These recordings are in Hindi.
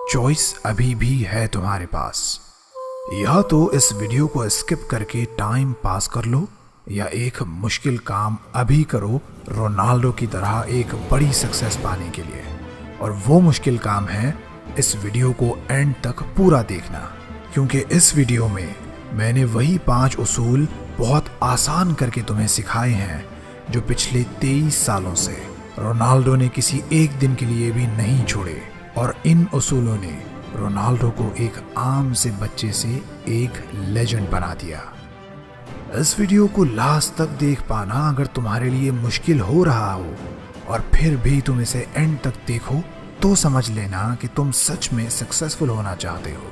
चॉइस अभी भी है तुम्हारे पास। या तो इस वीडियो को स्किप करके टाइम पास कर लो, या एक मुश्किल काम अभी करो रोनाल्डो की तरह एक बड़ी सक्सेस पाने के लिए। और वो मुश्किल काम है इस वीडियो को एंड तक पूरा देखना, क्योंकि इस वीडियो में मैंने वही 5 उसूल बहुत आसान करके तुम्हें सिखाए हैं जो पिछले 23 सालों से रोनाल्डो ने किसी एक दिन के लिए भी नहीं छोड़े। और इन उसूलों ने रोनाल्डो को एक आम से बच्चे से एक लेजेंड बना दिया। इस वीडियो को लास्ट तक देख पाना अगर तुम्हारे लिए मुश्किल हो रहा हो और फिर भी तुम इसे एंड तक देखो तो समझ लेना कि तुम सच में सक्सेसफुल होना चाहते हो।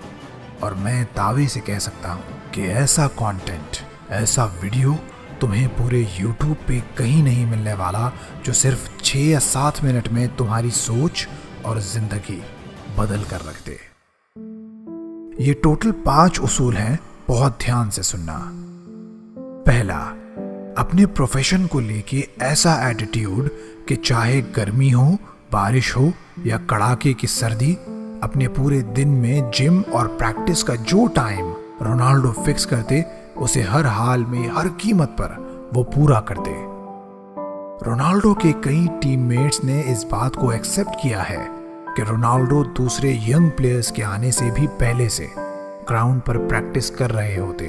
और मैं दावे से कह सकता हूँ कि ऐसा कंटेंट, ऐसा वीडियो तुम्हें पूरे YouTube पे कहीं नहीं मिलने वाला जो सिर्फ 6 या 7 मिनट में तुम्हारी सोच और जिंदगी बदल कर रख दे। ये टोटल 5 उसूल हैं, बहुत ध्यान से सुनना। पहला, अपने प्रोफेशन को लेके ऐसा एटीट्यूड कि चाहे गर्मी हो, बारिश हो या कड़ाके की सर्दी, अपने पूरे दिन में जिम और प्रैक्टिस का जो टाइम रोनाल्डो फिक्स करते उसे हर हाल में, हर कीमत पर वो पूरा करते। रोनाल्डो के कई टीममेट्स ने इस बात को एक्सेप्ट किया है कि रोनाल्डो दूसरे यंग प्लेयर्स के आने से भी पहले से ग्राउंड पर प्रैक्टिस कर रहे होते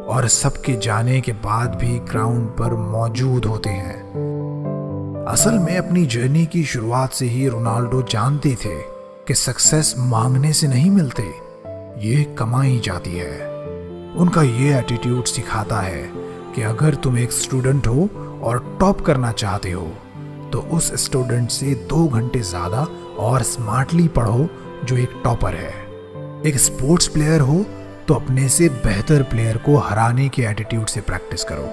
और सबके जाने के बाद भी ग्राउंड पर मौजूद होते हैं। असल में अपनी जर्नी की शुरुआत से ही रोनाल्डो जानते थे कि सक्सेस मांगने से नहीं मिलते, ये कमाई जाती है। उनका ये एटीट्यूड सिखाता है कि अगर तुम एक स्टूडेंट हो और टॉप करना चाहते हो तो उस स्टूडेंट से 2 घंटे ज्यादा और स्मार्टली पढ़ो जो एक टॉपर है। एक स्पोर्ट्स प्लेयर हो तो अपने से बेहतर प्लेयर को हराने के एटीट्यूड से प्रैक्टिस करो।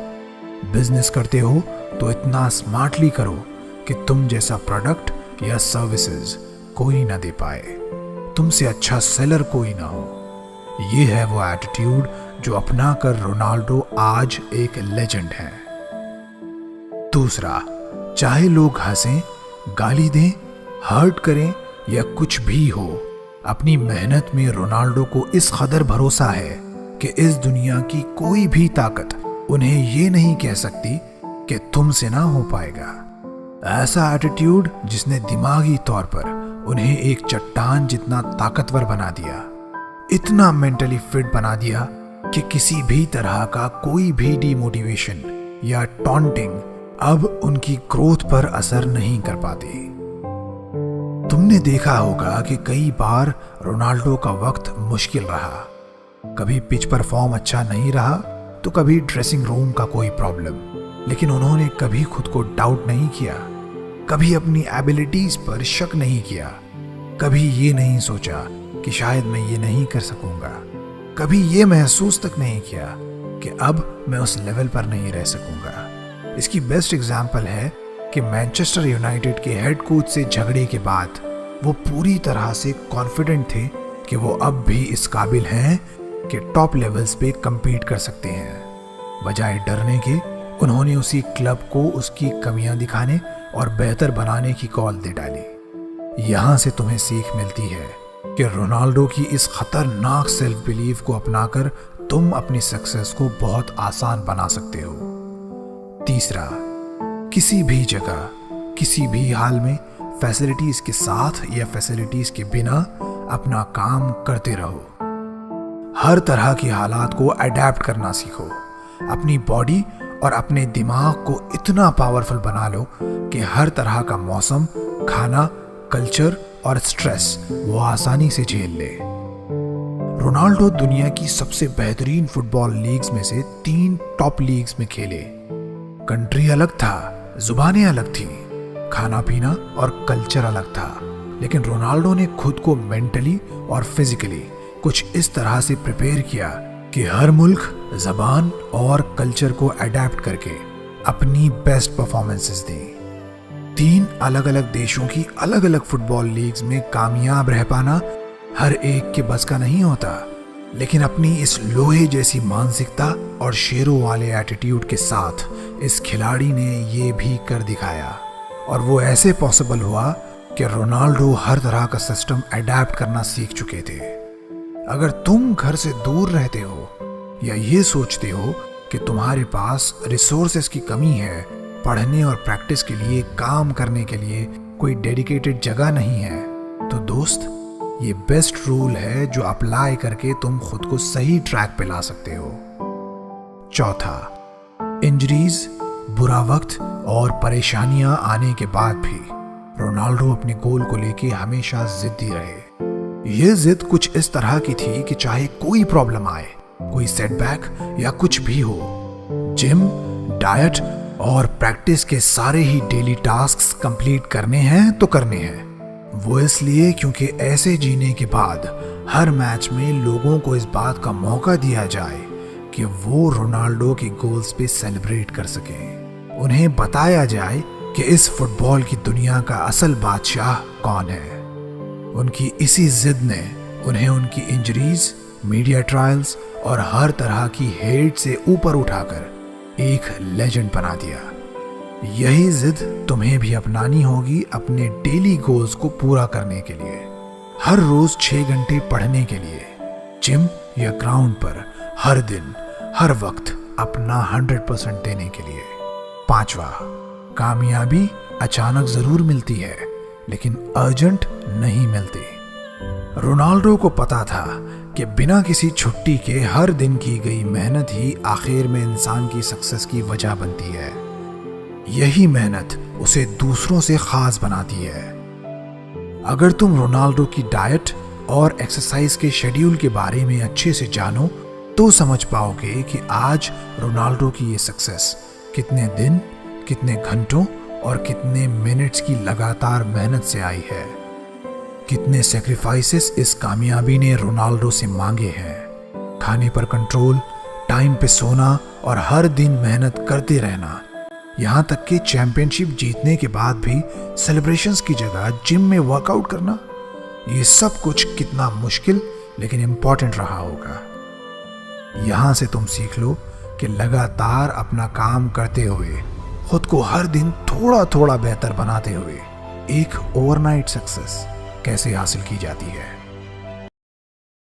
बिजनेस करते हो तो इतना स्मार्टली करो कि तुम जैसा प्रोडक्ट या सर्विसेज कोई ना दे पाए, तुमसे अच्छा सेलर कोई ना हो। ये है वो एटीट्यूड जो अपना कर रोनाल्डो आज एक लेजेंड है। दूसरा, चाहे लोग हंसें, गाली दें, हर्ट करें या कुछ भी हो, अपनी मेहनत में रोनाल्डो को इस कदर भरोसा है कि इस दुनिया की कोई भी ताकत उन्हें ये नहीं कह सकती कि तुमसे ना हो पाएगा। ऐसा एटीट्यूड जिसने दिमागी तौर पर उन्हें एक चट्टान जितना ताकतवर बना दिया, इतना मेंटली फिट बना दिया कि किसी भी तरह का कोई भी डिमोटिवेशन या टॉन्टिंग अब उनकी ग्रोथ पर असर नहीं कर पाती। तुमने देखा होगा कि कई बार रोनाल्डो का वक्त मुश्किल रहा, कभी पिच पर फॉर्म अच्छा नहीं रहा तो कभी ड्रेसिंग रूम का कोई प्रॉब्लम, लेकिन उन्होंने कभी खुद को डाउट नहीं किया, कभी अपनी एबिलिटीज पर शक नहीं किया, कभी ये नहीं सोचा कि शायद मैं ये नहीं कर सकूंगा, कभी ये महसूस तक नहीं किया कि अब मैं उस लेवल पर नहीं रह सकूंगा। इसकी बेस्ट एग्जाम्पल है कि मैनचेस्टर यूनाइटेड के हेड कोच से झगड़े के बाद वो पूरी तरह से कॉन्फिडेंट थे कि वो अब भी इस काबिल हैं कि टॉप लेवल्स पे compete कर सकते हैं। बजाय डरने के उन्होंने उसी क्लब को उसकी कमियां दिखाने और बेहतर बनाने की कॉल दे डाली। यहाँ से तुम्हें सीख मिलती है कि रोनाल्डो की इस खतरनाक सेल्फ बिलीफ को अपनाकर तुम अपनी सक्सेस को बहुत आसान बना सकते हो। तीसरा, किसी भी जगह, किसी भी हाल में फैसिलिटीज के साथ या फैसिलिटीज के बिना अपना काम करते रहो। हर तरह की हालात को अडेप्ट करना सीखो। अपनी बॉडी और अपने दिमाग को इतना पावरफुल बना लो कि हर तरह का मौसम, खाना, कल्चर और स्ट्रेस वो आसानी से झेल ले। रोनाल्डो दुनिया की सबसे बेहतरीन फुटबॉल लीग्स में से 3 टॉप लीग्स में खेले। कंट्री अलग था, जुबानें अलग थी, खाना पीना और कल्चर अलग था, लेकिन रोनाल्डो ने खुद को मेंटली और फिजिकली कुछ इस तरह से प्रिपेयर किया कि हर मुल्क, जबान और कल्चर को अडेप्ट करके अपनी बेस्ट परफॉर्मेंसेस दी। 3 अलग अलग देशों की अलग अलग फुटबॉल लीग्स में कामयाब रह पाना हर एक के बस का नहीं होता, लेकिन अपनी इस लोहे जैसी मानसिकता और शेरों वाले एटीट्यूड के साथ इस खिलाड़ी ने ये भी कर दिखाया। और वो ऐसे पॉसिबल हुआ कि रोनाल्डो हर तरह का सिस्टम अडेप्ट करना सीख चुके थे। अगर तुम घर से दूर रहते हो या ये सोचते हो कि तुम्हारे पास रिसोर्सेस की कमी है, पढ़ने और प्रैक्टिस के लिए, काम करने के लिए कोई डेडिकेटेड जगह नहीं है, तो दोस्त ये बेस्ट रूल है जो अप्लाई करके तुम खुद को सही ट्रैक पे ला सकते हो। चौथा, इंजरीज, बुरा वक्त और परेशानियां आने के बाद भी रोनाल्डो अपने गोल को लेके हमेशा जिद्दी रहे। ये जिद कुछ इस तरह की थी कि चाहे कोई प्रॉब्लम आए, कोई सेटबैक या कुछ भी हो, जिम, डाइट और प्रैक्टिस के सारे ही डेली टास्क्स कंप्लीट करने हैं तो करने हैं। वो इसलिए क्योंकि ऐसे जीने के बाद हर मैच में लोगों को इस बात का मौका दिया जाए कि वो रोनाल्डो के गोल्स पे सेलिब्रेट कर सके। उन्हें बताया जाए कि इस फुटबॉल की दुनिया का असल बादशाह कौन है। उनकी इसी जिद ने उन्हें उनकी इंजरीज, मीडिया ट्रायल्स और हर तरह की हेट से ऊपर उठाकर एक लेजेंड बना दिया। यही जिद तुम्हें भी अपनानी होगी अपने डेली गोल्स को पूरा करने के लिए। हर रोज 6 घंटे पढ़ने के लिए, जिम या ग्राउंड पर हर दिन हर वक्त अपना 100% देने के लिए। पांचवा, कामयाबी अचानक जरूर मिलती है लेकिन अर्जेंट नहीं मिलती। रोनाल्डो को पता था कि बिना किसी छुट्टी के हर दिन की गई मेहनत ही आखिर में इंसान की सक्सेस की वजह बनती है। यही मेहनत उसे दूसरों से खास बनाती है। अगर तुम रोनाल्डो की डाइट और एक्सरसाइज के शेड्यूल के बारे में अच्छे से जानो तो समझ पाओगे कि आज रोनाल्डो की ये सक्सेस कितने दिन, कितने घंटों और कितने मिनट्स की लगातार मेहनत से आई है। कितने सैक्रिफाइसेस इस कामयाबी ने रोनाल्डो से मांगे हैं। खाने पर कंट्रोल, टाइम पे सोना और हर दिन मेहनत करते रहना, यहाँ तक कि चैंपियनशिप जीतने के बाद भी सेलिब्रेशंस की जगह जिम में वर्कआउट करना। ये सब कुछ कितना मुश्किल लेकिन इम्पॉर्टेंट रहा होगा। यहाँ से तुम सीख लो कि लगातार अपना काम करते हुए, खुद को हर दिन थोड़ा थोड़ा बेहतर बनाते हुए एक ओवरनाइट सक्सेस कैसे हासिल की जाती है।